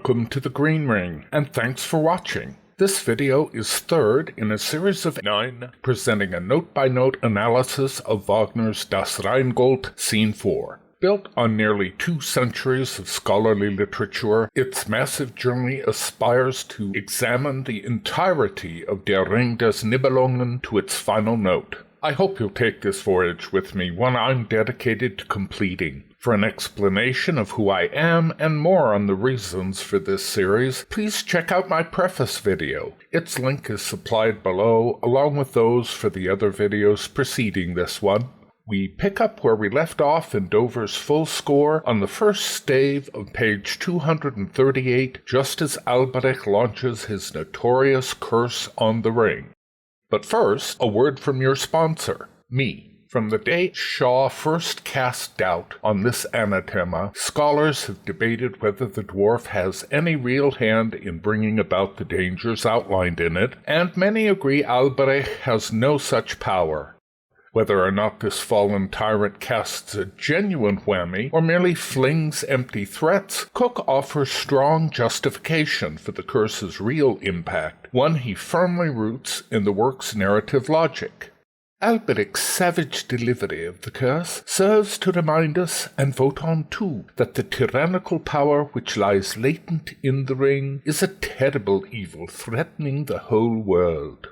Welcome to the Green Ring, and thanks for watching. This video is third in a series of 9 presenting a note-by-note analysis of Wagner's Das Rheingold, Scene 4. Built on nearly 2 centuries of scholarly literature, its massive journey aspires to examine the entirety of Der Ring des Nibelungen to its final note. I hope you'll take this voyage with me, one I'm dedicated to completing. For an explanation of who I am and more on the reasons for this series, please check out my preface video. Its link is supplied below, along with those for the other videos preceding this one. We pick up where we left off in Dover's full score on the first stave of page 238, just as Alberich launches his notorious curse on the ring. But first, a word from your sponsor, me. From the day Shaw first cast doubt on this anathema, scholars have debated whether the dwarf has any real hand in bringing about the dangers outlined in it, and many agree Alberich has no such power. Whether or not this fallen tyrant casts a genuine whammy or merely flings empty threats, Cook offers strong justification for the curse's real impact, one he firmly roots in the work's narrative logic. Alberich's savage delivery of the curse serves to remind us, and Wotan too, that the tyrannical power which lies latent in the ring is a terrible evil threatening the whole world.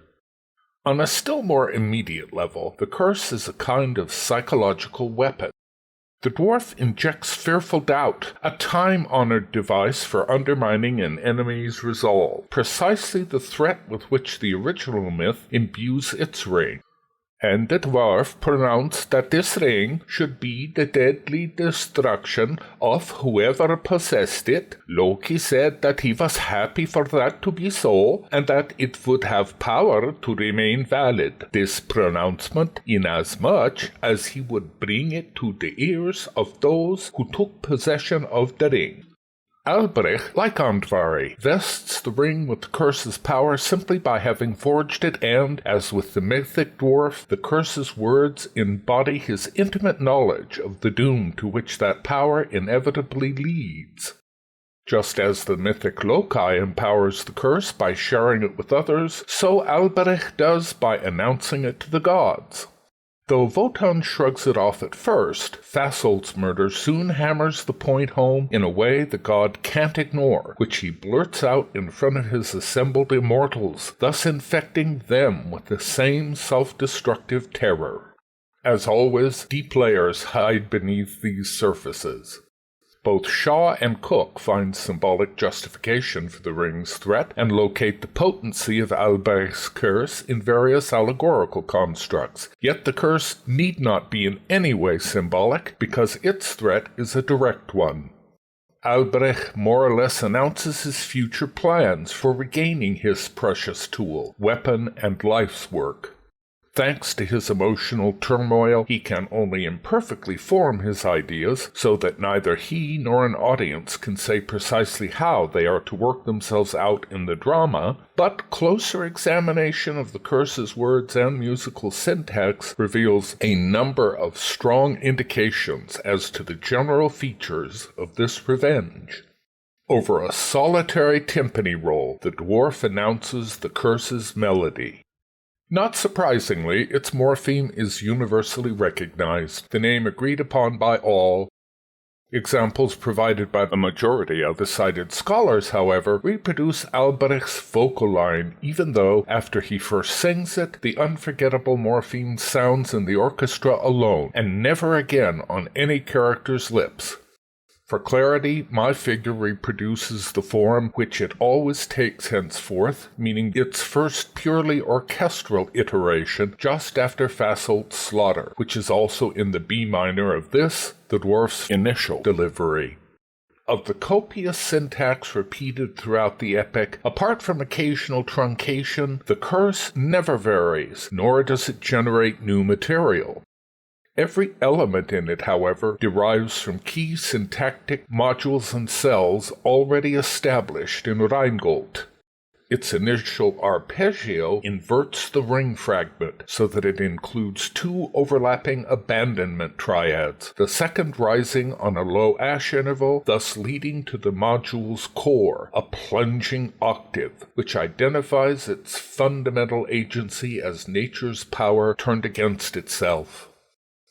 On a still more immediate level, the curse is a kind of psychological weapon. The dwarf injects fearful doubt, a time-honored device for undermining an enemy's resolve, precisely the threat with which the original myth imbues its ring. And the dwarf pronounced that this ring should be the deadly destruction of whoever possessed it. Loki said that he was happy for that to be so, and that it would have power to remain valid, this pronouncement, inasmuch as he would bring it to the ears of those who took possession of the ring. Alberich, like Andvari, vests the ring with the curse's power simply by having forged it, and, as with the mythic dwarf, the curse's words embody his intimate knowledge of the doom to which that power inevitably leads. Just as the mythic Loki empowers the curse by sharing it with others, so Alberich does by announcing it to the gods. Though Wotan shrugs it off at first, Fasold's murder soon hammers the point home in a way the god can't ignore, which he blurts out in front of his assembled immortals, thus infecting them with the same self-destructive terror. As always, deep layers hide beneath these surfaces. Both Shaw and Cook find symbolic justification for the ring's threat and locate the potency of Alberich's curse in various allegorical constructs. Yet the curse need not be in any way symbolic, because its threat is a direct one. Alberich more or less announces his future plans for regaining his precious tool, weapon, and life's work. Thanks to his emotional turmoil, he can only imperfectly form his ideas so that neither he nor an audience can say precisely how they are to work themselves out in the drama, but closer examination of the curse's words and musical syntax reveals a number of strong indications as to the general features of this revenge. Over a solitary timpani roll, the dwarf announces the curse's melody. Not surprisingly, its morpheme is universally recognized, the name agreed upon by all. Examples provided by the majority of the cited scholars, however, reproduce Alberich's vocal line, even though, after he first sings it, the unforgettable morpheme sounds in the orchestra alone, and never again on any character's lips. For clarity, my figure reproduces the form which it always takes henceforth, meaning its first purely orchestral iteration just after Fasold's slaughter, which is also in the B minor of this, the dwarf's initial delivery. Of the copious syntax repeated throughout the epic, apart from occasional truncation, the curse never varies, nor does it generate new material. Every element in it, however, derives from key syntactic modules and cells already established in Rheingold. Its initial arpeggio inverts the ring fragment so that it includes two overlapping abandonment triads, the second rising on a low ash interval, thus leading to the module's core, a plunging octave, which identifies its fundamental agency as nature's power turned against itself.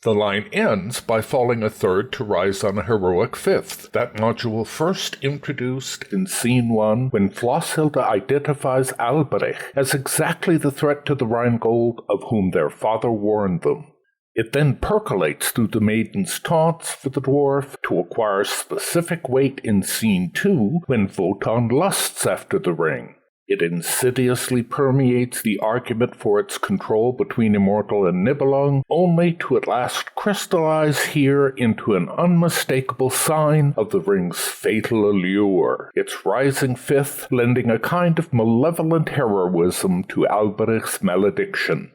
The line ends by falling a third to rise on a heroic fifth, that module first introduced in Scene 1 when Flosshilde identifies Alberich as exactly the threat to the Rheingold of whom their father warned them. It then percolates through the maiden's taunts for the dwarf to acquire specific weight in Scene 2 when Wotan lusts after the ring. It insidiously permeates the argument for its control between Immortal and Nibelung, only to at last crystallize here into an unmistakable sign of the ring's fatal allure, its rising fifth lending a kind of malevolent heroism to Alberich's malediction.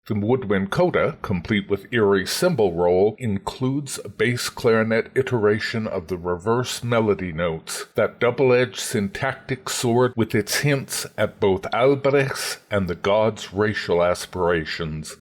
The woodwind coda, complete with eerie cymbal roll, includes a bass clarinet iteration of the reverse melody notes, that double-edged syntactic sword with its hints at both Alberich's and the god's racial aspirations.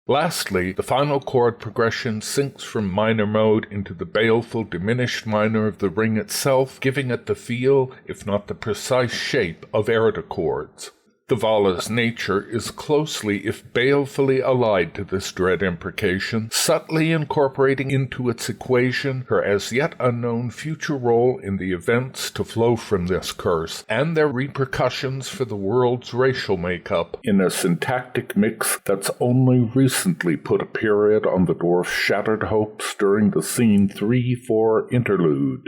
Lastly, the final chord progression sinks from minor mode into the baleful diminished minor of the ring itself, giving it the feel, if not the precise shape, of Erda chords. The Vala's nature is closely, if balefully, allied to this dread imprecation, subtly incorporating into its equation her as yet unknown future role in the events to flow from this curse, and their repercussions for the world's racial makeup, in a syntactic mix that's only recently put a period on the dwarf's shattered hopes during the Scene 3-4 interlude.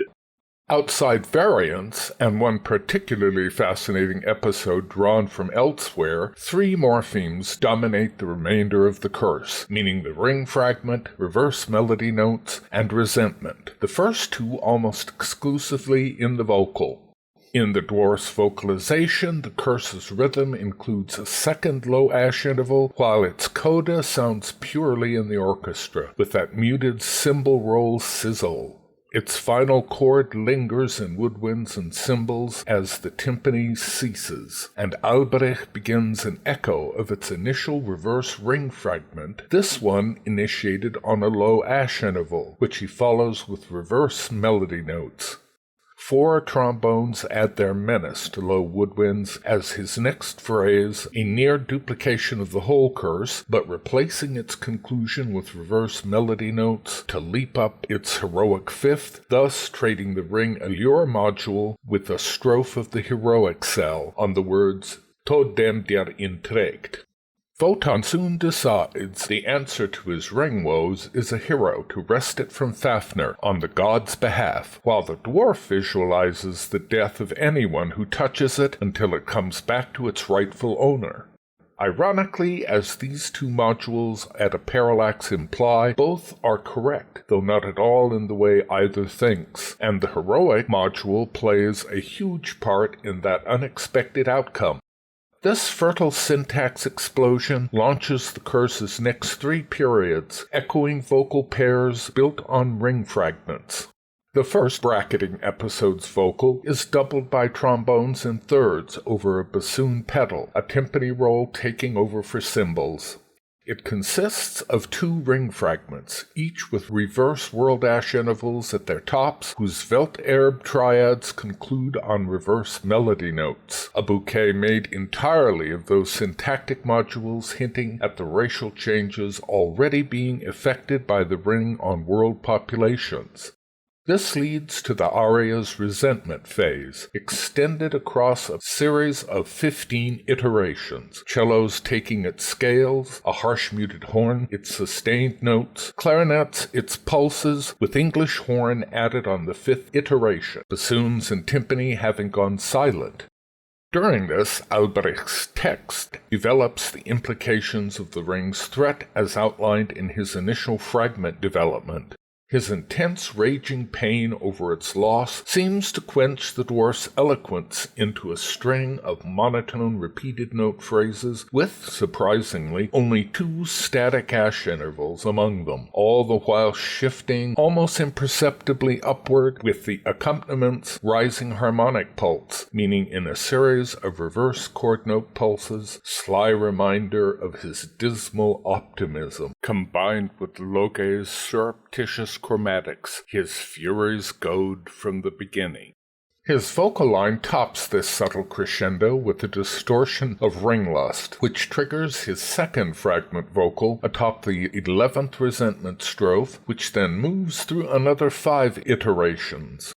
Outside variants, and one particularly fascinating episode drawn from elsewhere, three morphemes dominate the remainder of the curse, meaning the ring fragment, reverse melody notes, and resentment, the first two almost exclusively in the vocal. In the dwarf's vocalization, the curse's rhythm includes a second low ash interval, while its coda sounds purely in the orchestra, with that muted cymbal roll sizzle. Its final chord lingers in woodwinds and cymbals as the timpani ceases, and Alberich begins an echo of its initial reverse ring fragment, this one initiated on a low ash interval, which he follows with reverse melody notes. Four trombones add their menace to low woodwinds as his next phrase, a near duplication of the whole curse, but replacing its conclusion with reverse melody notes to leap up its heroic fifth, thus trading the ring allure module with a strophe of the heroic cell on the words "Tod dem der inträgt." Wotan soon decides the answer to his ring woes is a hero to wrest it from Fafnir on the god's behalf, while the dwarf visualizes the death of anyone who touches it until it comes back to its rightful owner. Ironically, as these two modules at a parallax imply, both are correct, though not at all in the way either thinks, and the heroic module plays a huge part in that unexpected outcome. This fertile syntax explosion launches the curse's next three periods, echoing vocal pairs built on ring fragments. The first bracketing episode's vocal is doubled by trombones in thirds over a bassoon pedal, a timpani roll taking over for cymbals. It consists of two ring fragments, each with reverse world ash intervals at their tops, whose Welterbe triads conclude on reverse melody notes, a bouquet made entirely of those syntactic modules hinting at the racial changes already being effected by the ring on world populations. This leads to the aria's resentment phase, extended across a series of 15 iterations, cellos taking its scales, a harsh muted horn its sustained notes, clarinets its pulses, with English horn added on the fifth iteration, bassoons and timpani having gone silent. During this, Alberich's text develops the implications of the ring's threat as outlined in his initial fragment development. His intense raging pain over its loss seems to quench the dwarf's eloquence into a string of monotone repeated note phrases with, surprisingly, only 2 static ash intervals among them, all the while shifting almost imperceptibly upward with the accompaniments rising harmonic pulse, meaning in a series of reverse chord note pulses, sly reminder of his dismal optimism, combined with Loge's surreptitious chromatics, his furies goad from the beginning. His vocal line tops this subtle crescendo with the distortion of ringlust, which triggers his second fragment vocal atop the 11th resentment strophe, which then moves through another 5 iterations.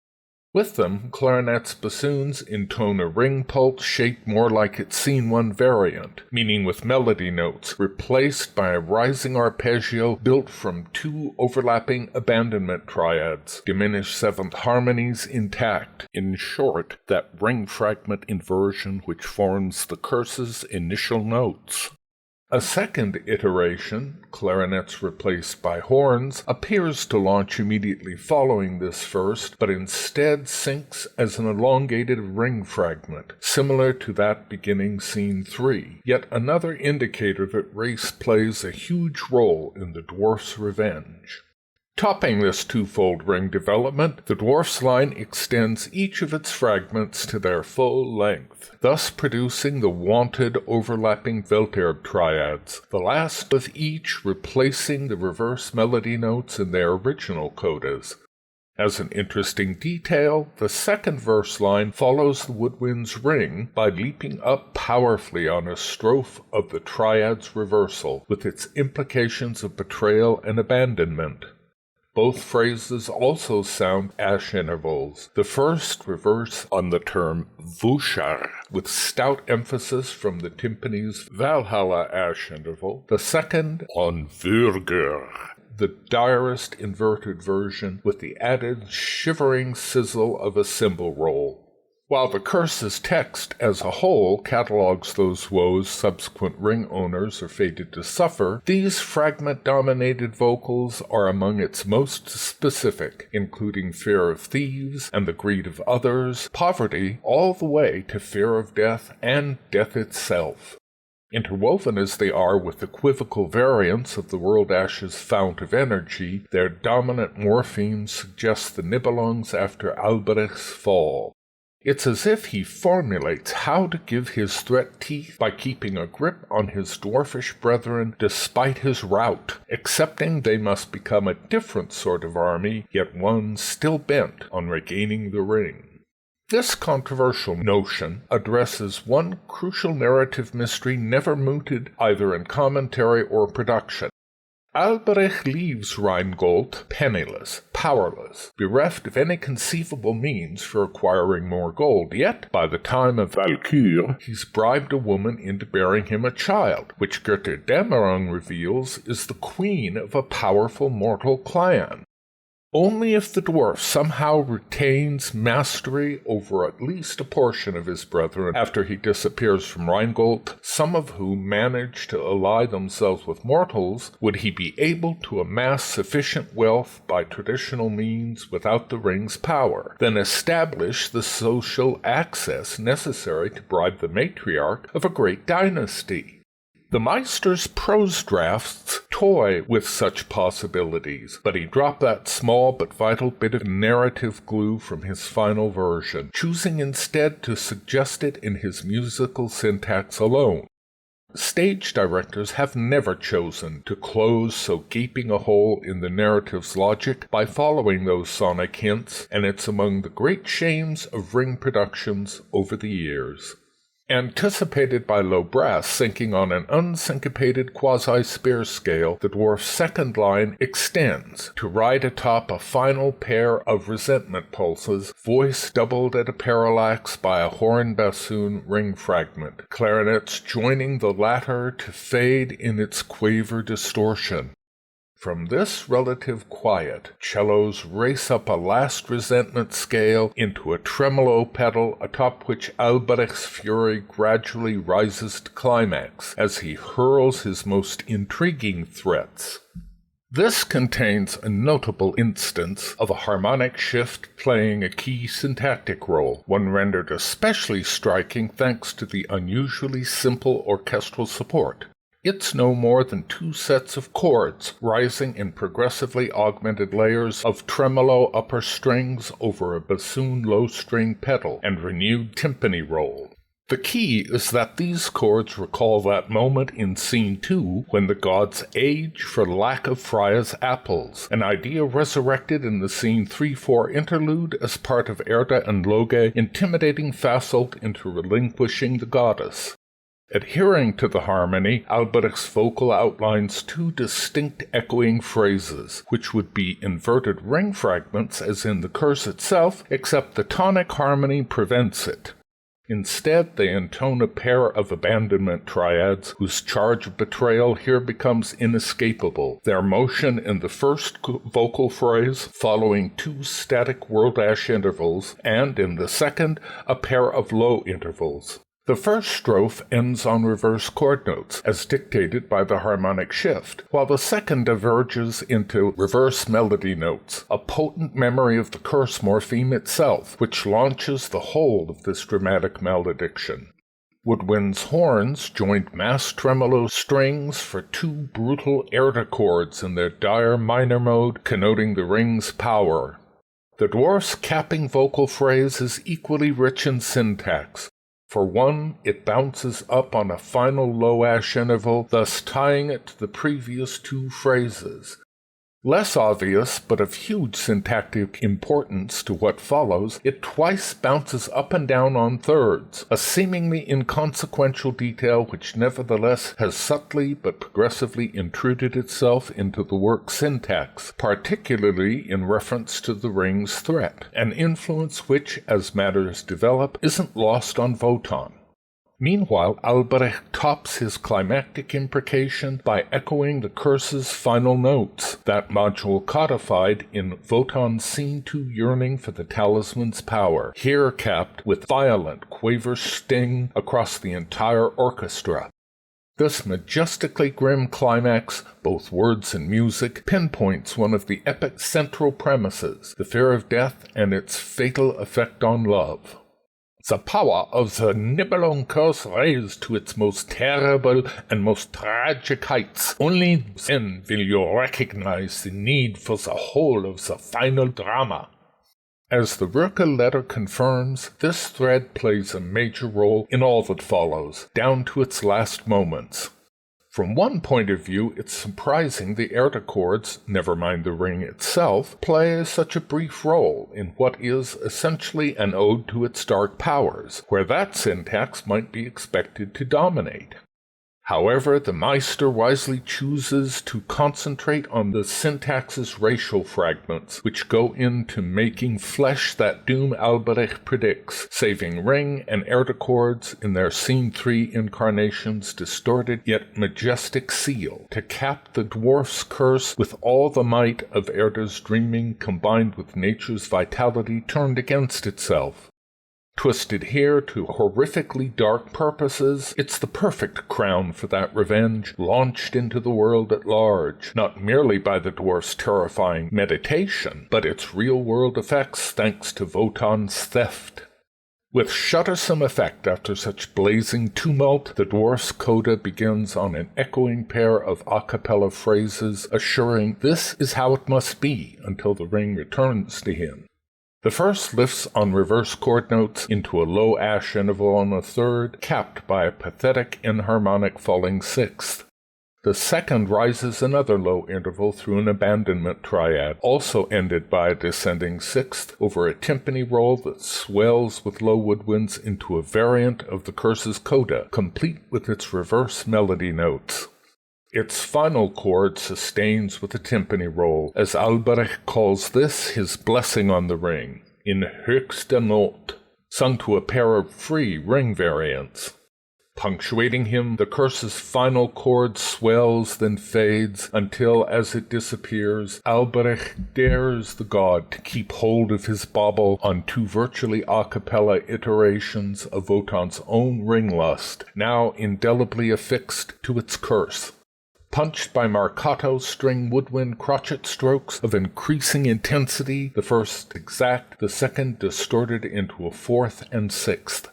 With them, clarinets, bassoons intone a ring pulse shaped more like its scene 1 variant, meaning with melody notes replaced by a rising arpeggio built from 2 overlapping abandonment triads, diminished 7th harmonies intact. In short, that ring fragment inversion which forms the curse's initial notes. A second iteration, clarinets replaced by horns, appears to launch immediately following this first, but instead sinks as an elongated ring fragment, similar to that beginning scene 3, yet another indicator that race plays a huge role in the dwarf's revenge. Topping this twofold ring development, the dwarf's line extends each of its fragments to their full length, thus producing the wanted overlapping Welterb triads, the last of each replacing the reverse melody notes in their original codas. As an interesting detail, the second verse line follows the woodwind's ring by leaping up powerfully on a strophe of the triad's reversal, with its implications of betrayal and abandonment. Both phrases also sound ash intervals, the first reverse on the term Vushar, with stout emphasis from the timpani's Valhalla ash interval, the second on Vurgur, the direst inverted version with the added shivering sizzle of a cymbal roll. While the curse's text as a whole catalogues those woes subsequent ring owners are fated to suffer, these fragment-dominated vocals are among its most specific, including fear of thieves and the greed of others, poverty, all the way to fear of death and death itself. Interwoven as they are with equivocal variants of the world ash's fount of energy, their dominant morpheme suggests the Nibelungs after Alberich's fall. It's as if he formulates how to give his threat teeth by keeping a grip on his dwarfish brethren despite his rout, accepting they must become a different sort of army, yet one still bent on regaining the ring. This controversial notion addresses one crucial narrative mystery never mooted either in commentary or production. Alberich leaves Rheingold penniless, powerless, bereft of any conceivable means for acquiring more gold, yet, by the time of Valkyr, he's bribed a woman into bearing him a child, which Götterdämmerung reveals is the queen of a powerful mortal clan. Only if the dwarf somehow retains mastery over at least a portion of his brethren after he disappears from Rheingold, some of whom manage to ally themselves with mortals, would he be able to amass sufficient wealth by traditional means without the ring's power, then establish the social access necessary to bribe the matriarch of a great dynasty. The Meister's prose drafts toy with such possibilities, but he dropped that small but vital bit of narrative glue from his final version, choosing instead to suggest it in his musical syntax alone. Stage directors have never chosen to close so gaping a hole in the narrative's logic by following those sonic hints, and it's among the great shames of ring productions over the years. Anticipated by low brass sinking on an unsyncopated quasi-spear scale, the dwarf's second line extends to ride atop a final pair of resentment pulses, voice doubled at a parallax by a horn bassoon ring fragment, clarinets joining the latter to fade in its quaver distortion. From this relative quiet, cellos race up a last resentment scale into a tremolo pedal atop which Alberich's fury gradually rises to climax as he hurls his most intriguing threats. This contains a notable instance of a harmonic shift playing a key syntactic role, one rendered especially striking thanks to the unusually simple orchestral support. It's no more than two sets of chords rising in progressively augmented layers of tremolo upper strings over a bassoon low string pedal and renewed timpani roll. The key is that these chords recall that moment in Scene 2 when the gods age for lack of Freya's apples, an idea resurrected in the Scene 3-4 interlude as part of Erda and Loge intimidating Fasolt into relinquishing the goddess. Adhering to the harmony, Alberich's vocal outlines two distinct echoing phrases, which would be inverted ring fragments as in the curse itself, except the tonic harmony prevents it. Instead, they intone a pair of abandonment triads whose charge of betrayal here becomes inescapable, their motion in the first vocal phrase following two static whirl-dash intervals, and in the second, a pair of low intervals. The first strophe ends on reverse chord notes, as dictated by the harmonic shift, while the second diverges into reverse melody notes, a potent memory of the curse morpheme itself, which launches the whole of this dramatic malediction. Woodwind's horns joined mass tremolo strings for two brutal Erda chords in their dire minor mode, connoting the ring's power. The dwarf's capping vocal phrase is equally rich in syntax. For one, it bounces up on a final low-ash interval, thus tying it to the previous two phrases. Less obvious, but of huge syntactic importance to what follows, it twice bounces up and down on thirds, a seemingly inconsequential detail which nevertheless has subtly but progressively intruded itself into the work's syntax, particularly in reference to the ring's threat, an influence which, as matters develop, isn't lost on Wotan. Meanwhile, Alberich tops his climactic imprecation by echoing the curse's final notes, that module codified in Wotan's Scene 2 yearning for the talisman's power, here capped with violent quaver sting across the entire orchestra. This majestically grim climax, both words and music, pinpoints one of the epic's central premises, the fear of death and its fatal effect on love. The power of the Nibelung curse raised to its most terrible and most tragic heights. Only then will you recognize the need for the whole of the final drama. As the Rücke letter confirms, this thread plays a major role in all that follows, down to its last moments. From one point of view, it's surprising the Erda chords, never mind the ring itself, play such a brief role in what is essentially an ode to its dark powers, where that syntax might be expected to dominate. However, the Meister wisely chooses to concentrate on the syntax's racial fragments, which go into making flesh that doom Alberich predicts, saving ring and Erda chords in their Scene 3 incarnation's distorted yet majestic seal, to cap the dwarf's curse with all the might of Erda's dreaming combined with nature's vitality turned against itself. Twisted here to horrifically dark purposes, it's the perfect crown for that revenge launched into the world at large, not merely by the dwarf's terrifying meditation, but its real-world effects thanks to Wotan's theft. With shuddersome effect after such blazing tumult, the dwarf's coda begins on an echoing pair of a cappella phrases assuring this is how it must be until the ring returns to him. The first lifts on reverse chord notes into a low ash interval on the third, capped by a pathetic inharmonic falling sixth. The second rises another low interval through an abandonment triad, also ended by a descending sixth over a timpani roll that swells with low woodwinds into a variant of the curse's coda, complete with its reverse melody notes. Its final chord sustains with a timpani roll, as Alberich calls this his blessing on the ring, in höchster Not, sung to a pair of free ring variants. Punctuating him, the curse's final chord swells, then fades, until, as it disappears, Alberich dares the god to keep hold of his bauble on two virtually a cappella iterations of Wotan's own ring lust, now indelibly affixed to its curse. punched by marcato string woodwind crotchet strokes of increasing intensity, the first exact, the second distorted into a fourth and sixth.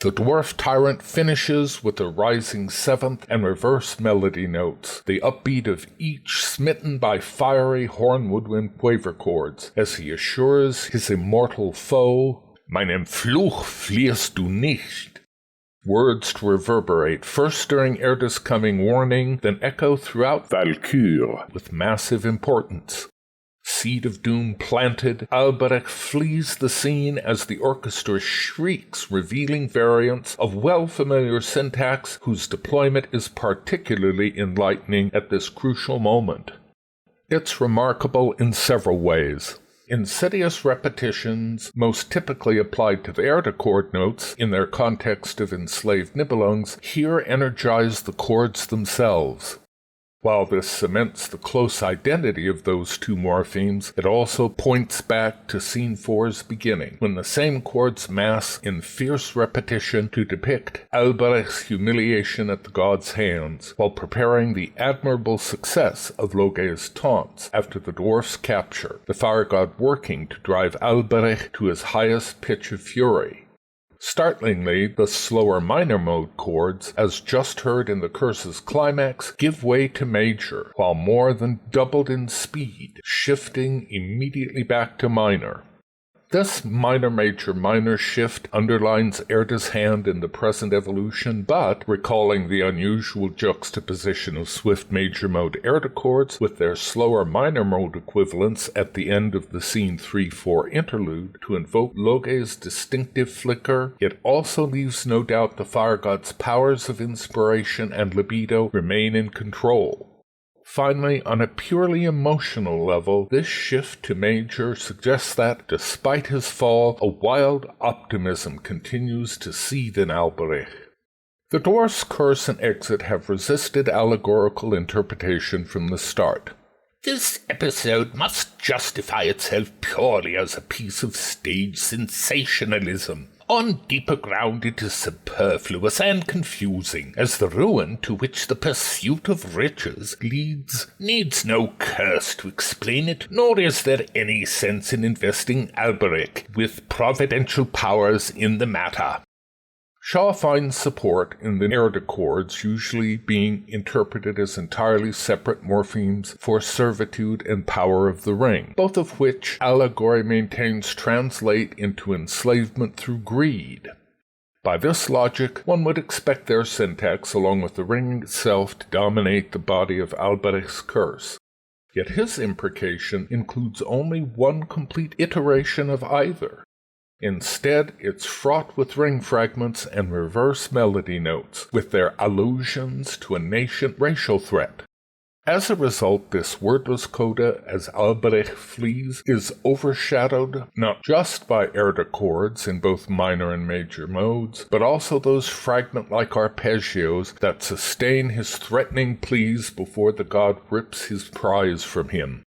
The dwarf tyrant finishes with the rising seventh and reverse melody notes, the upbeat of each smitten by fiery horn woodwind quaver chords, as he assures his immortal foe, "Meinem Fluch fliehst du nicht." Words to reverberate, first during Erda's coming warning, then echo throughout Valkyr with massive importance. Seed of doom planted, Alberich flees the scene as the orchestra shrieks, revealing variants of well-familiar syntax whose deployment is particularly enlightening at this crucial moment. It's remarkable in several ways. Insidious repetitions, most typically applied to the Erda chord notes in their context of enslaved Nibelungs, here energize the chords themselves. While this cements the close identity of those two morphemes, it also points back to Scene 4's beginning, when the same chords mass in fierce repetition to depict Alberich's humiliation at the god's hands, while preparing the admirable success of Loge's taunts after the dwarf's capture, the fire god working to drive Alberich to his highest pitch of fury. Startlingly, the slower minor mode chords, as just heard in the curse's climax, give way to major, while more than doubled in speed, shifting immediately back to minor. This minor-major-minor shift underlines Erda's hand in the present evolution, but, recalling the unusual juxtaposition of swift major-mode Erda chords with their slower minor-mode equivalents at the end of the Scene 3-4 interlude to invoke Loge's distinctive flicker, it also leaves no doubt the fire god's powers of inspiration and libido remain in control. Finally, on a purely emotional level, this shift to major suggests that, despite his fall, a wild optimism continues to seethe in Alberich. The dwarf's curse and exit have resisted allegorical interpretation from the start. This episode must justify itself purely as a piece of stage sensationalism. On deeper ground it is superfluous and confusing, as the ruin to which the pursuit of riches leads needs no curse to explain it, nor is there any sense in investing Alberich with providential powers in the matter. Shaw finds support in the Erda chords usually being interpreted as entirely separate morphemes for servitude and power of the ring, both of which allegory maintains translate into enslavement through greed. By this logic, one would expect their syntax along with the ring itself to dominate the body of Alberich's curse. Yet his imprecation includes only one complete iteration of either. Instead, it's fraught with ring fragments and reverse melody notes, with their allusions to a nascent racial threat. As a result, this wordless coda, as Alberich flees, is overshadowed not just by Erda chords in both minor and major modes, but also those fragment-like arpeggios that sustain his threatening pleas before the god rips his prize from him.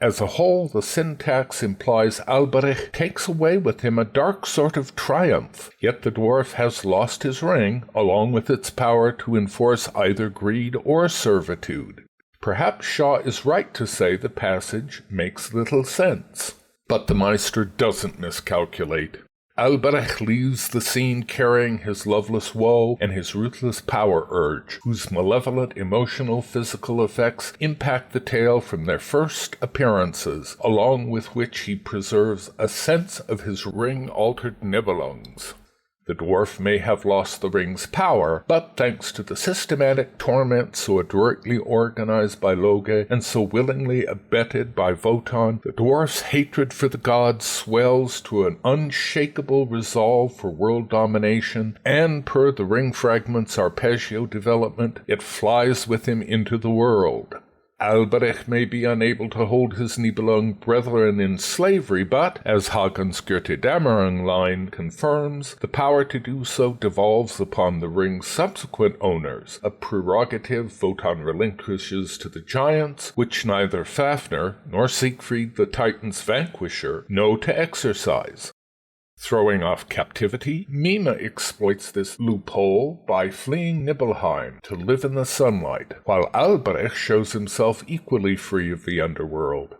As a whole, the syntax implies Alberich takes away with him a dark sort of triumph, yet the dwarf has lost his ring, along with its power to enforce either greed or servitude. Perhaps Shaw is right to say the passage makes little sense. But the Meister doesn't miscalculate. Alberich leaves the scene carrying his loveless woe and his ruthless power urge, whose malevolent emotional physical effects impact the tale from their first appearances, along with which he preserves a sense of his ring-altered Nibelungs. The dwarf may have lost the ring's power, but thanks to the systematic torment so adroitly organized by Loge and so willingly abetted by Wotan, the dwarf's hatred for the gods swells to an unshakable resolve for world domination, and per the ring fragment's arpeggio development, it flies with him into the world. Alberich may be unable to hold his Nibelung brethren in slavery, but, as Hagen's Götterdämmerung line confirms, the power to do so devolves upon the ring's subsequent owners, a prerogative Wotan relinquishes to the giants, which neither Fafnir nor Siegfried the Titan's vanquisher know to exercise. Throwing off captivity, Mima exploits this loophole by fleeing Nibelheim to live in the sunlight, while Alberich shows himself equally free of the underworld.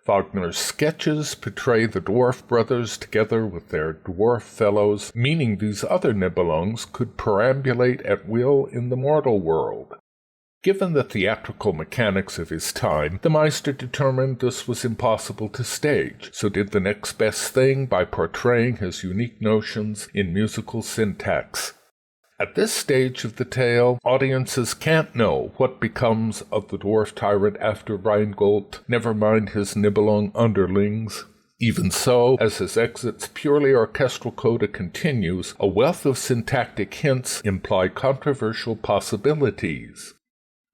Wagner's sketches portray the dwarf brothers together with their dwarf fellows, meaning these other Nibelungs could perambulate at will in the mortal world. Given the theatrical mechanics of his time, the Meister determined this was impossible to stage, so did the next best thing by portraying his unique notions in musical syntax. At this stage of the tale, audiences can't know what becomes of the dwarf tyrant after Rheingold, never mind his Nibelung underlings. Even so, as his exit's purely orchestral coda continues, a wealth of syntactic hints imply controversial possibilities.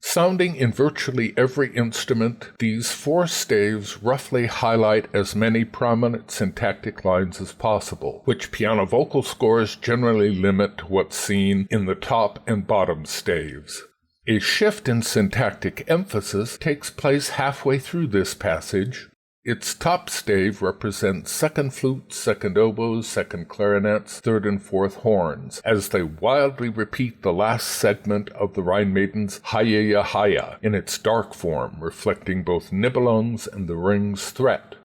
Sounding in virtually every instrument, these 4 staves roughly highlight as many prominent syntactic lines as possible, which piano vocal scores generally limit to what's seen in the top and bottom staves. A shift in syntactic emphasis takes place halfway through this passage. Its top stave represents second flutes, second oboes, second clarinets, third and fourth horns, as they wildly repeat the last segment of the Rhine Maiden's Haia Haia in its dark form, reflecting both Nibelung's and the ring's threat.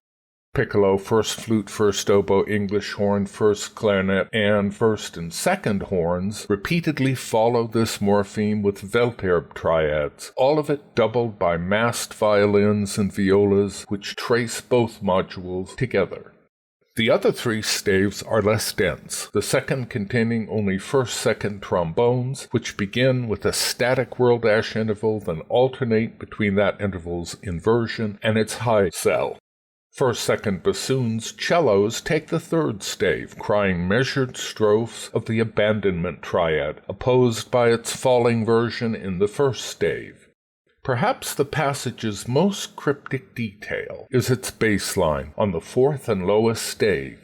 Piccolo, first flute, first oboe, English horn, first clarinet, and first and second horns repeatedly follow this morpheme with Welterb triads, all of it doubled by massed violins and violas which trace both modules together. The other 3 staves are less dense, the second containing only first-second trombones, which begin with a static whirl-dash interval, then alternate between that interval's inversion and its high cell. First-second bassoons, cellos take the third stave, crying measured strophes of the abandonment triad, opposed by its falling version in the first stave. Perhaps the passage's most cryptic detail is its bass line on the 4th and lowest stave.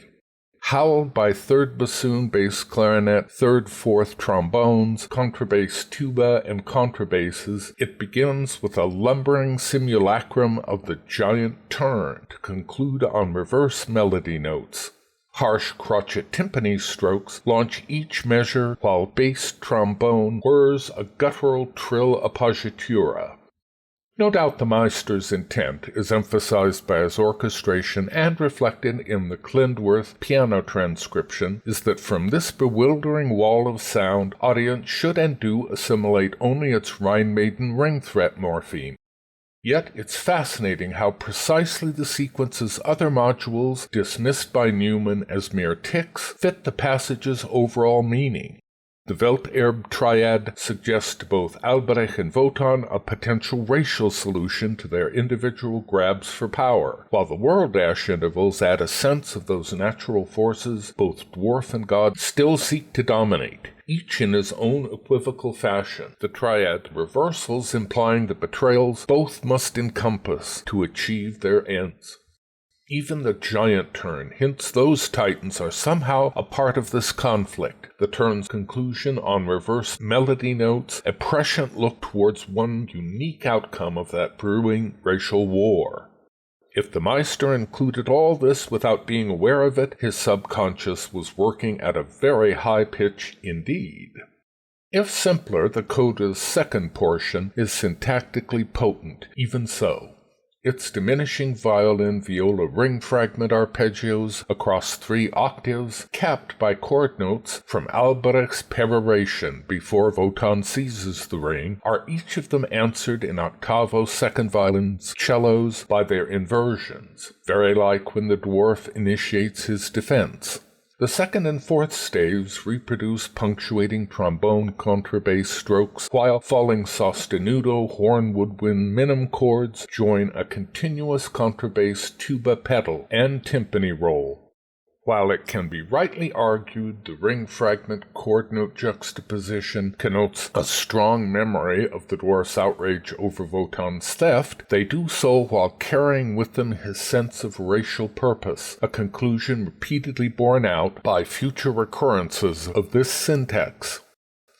Howled by third bassoon, bass clarinet, third, fourth trombones, contrabass tuba, and contrabasses, it begins with a lumbering simulacrum of the giant turn to conclude on reverse melody notes. Harsh crotchet timpani strokes launch each measure, while bass trombone whirs a guttural trill appoggiatura. No doubt the Meister's intent is emphasized by his orchestration and reflected in the Klindworth piano transcription is that from this bewildering wall of sound, audience should and do assimilate only its Rhine Maiden ring threat morpheme. Yet it's fascinating how precisely the sequence's other modules, dismissed by Newman as mere ticks, fit the passage's overall meaning. The Welterb triad suggests to both Alberich and Wotan a potential racial solution to their individual grabs for power, while the whirl-dash intervals add a sense of those natural forces both dwarf and god still seek to dominate, each in his own equivocal fashion, the triad reversals implying the betrayals both must encompass to achieve their ends. Even the giant turn hints those titans are somehow a part of this conflict, the turn's conclusion on reverse melody notes, a prescient look towards one unique outcome of that brewing racial war. If the Meister included all this without being aware of it, his subconscious was working at a very high pitch indeed. If simpler, the coda's second portion is syntactically potent, even so. Its diminishing violin-viola ring fragment arpeggios across 3 octaves, capped by chord notes from Alberich's peroration before Wotan seizes the ring, are each of them answered in octavo second violins, cellos, by their inversions, very like when the dwarf initiates his defense. The second and fourth staves reproduce punctuating trombone contrabass strokes, while falling sostenuto, horn, woodwind, minim chords join a continuous contrabass tuba pedal and timpani roll. While it can be rightly argued the ring fragment chord note juxtaposition connotes a strong memory of the dwarf's outrage over Wotan's theft, they do so while carrying with them his sense of racial purpose, a conclusion repeatedly borne out by future recurrences of this syntax.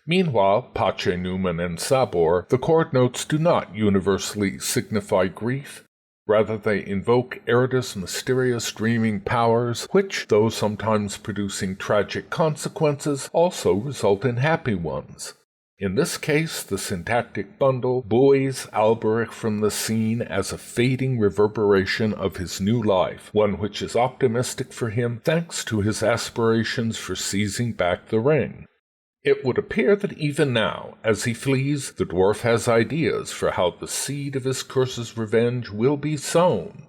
Meanwhile, Pace, Newman, and Sabor, the chord notes do not universally signify grief. Rather, they invoke Erida's mysterious dreaming powers, which, though sometimes producing tragic consequences, also result in happy ones. In this case, the syntactic bundle buoys Alberich from the scene as a fading reverberation of his new life, one which is optimistic for him thanks to his aspirations for seizing back the ring. It would appear that even now, as he flees, the dwarf has ideas for how the seed of his curse's revenge will be sown.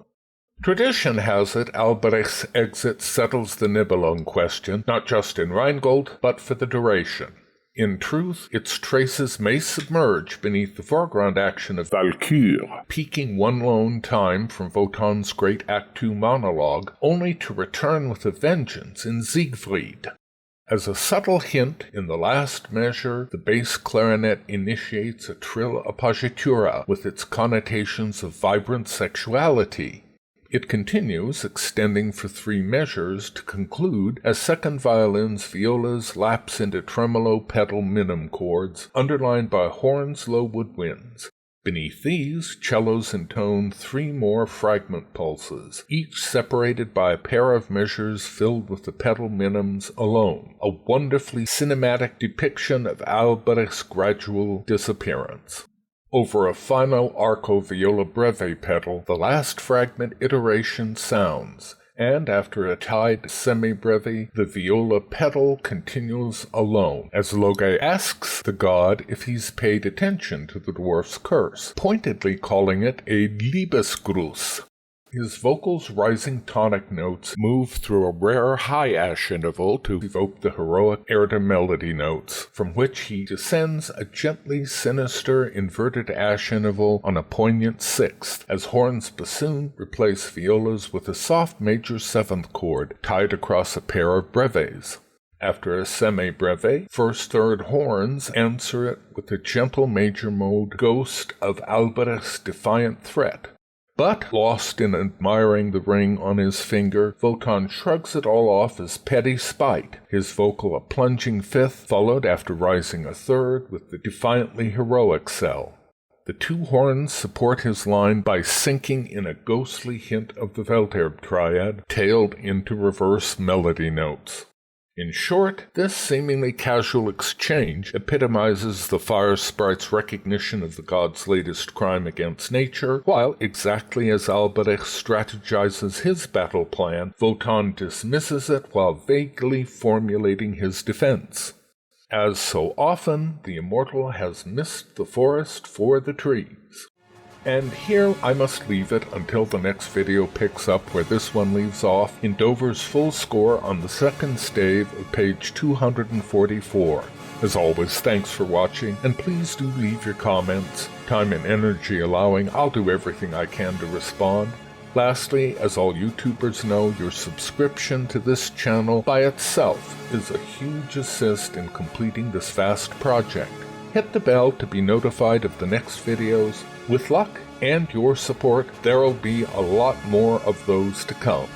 Tradition has it Alberich's exit settles the Nibelung question, not just in Rheingold, but for the duration. In truth, its traces may submerge beneath the foreground action of Valkyr, peaking one lone time from Wotan's great Act II monologue, only to return with a vengeance in Siegfried. As a subtle hint, in the last measure, the bass clarinet initiates a trill appoggiatura with its connotations of vibrant sexuality. It continues, extending for 3 measures, to conclude as second violin's violas lapse into tremolo pedal minim chords, underlined by horns' low woodwinds. Beneath these, cellos intone 3 more fragment pulses, each separated by a pair of measures filled with the pedal minims alone, a wonderfully cinematic depiction of Alberich's gradual disappearance. Over a final arco viola breve pedal, the last fragment iteration sounds, and after a tied semi-breve, the viola pedal continues alone, as Loge asks the god if he's paid attention to the dwarf's curse, pointedly calling it a Liebesgruß. His vocals' rising tonic notes move through a rare high ash interval to evoke the heroic Erda melody notes, from which he descends a gently sinister inverted ash interval on a poignant sixth, as horns bassoon replace violas with a soft major 7th chord tied across a pair of breves. After a semi-breve, first-third horns answer it with a gentle major mode ghost of Alberich's defiant threat. But, lost in admiring the ring on his finger, Wotan shrugs it all off as petty spite, his vocal a plunging 5th, followed after rising a 3rd with the defiantly heroic cell. The 2 horns support his line by sinking in a ghostly hint of the Welterb triad, tailed into reverse melody notes. In short, this seemingly casual exchange epitomizes the fire sprite's recognition of the god's latest crime against nature, while, exactly as Alberich strategizes his battle plan, Wotan dismisses it while vaguely formulating his defense. As so often, the immortal has missed the forest for the trees. And here I must leave it until the next video picks up where this one leaves off in Dover's full score on the 2nd stave of page 244. As always, thanks for watching, and please do leave your comments. Time and energy allowing, I'll do everything I can to respond. Lastly, as all YouTubers know, your subscription to this channel by itself is a huge assist in completing this vast project. Hit the bell to be notified of the next videos. With luck and your support, there'll be a lot more of those to come.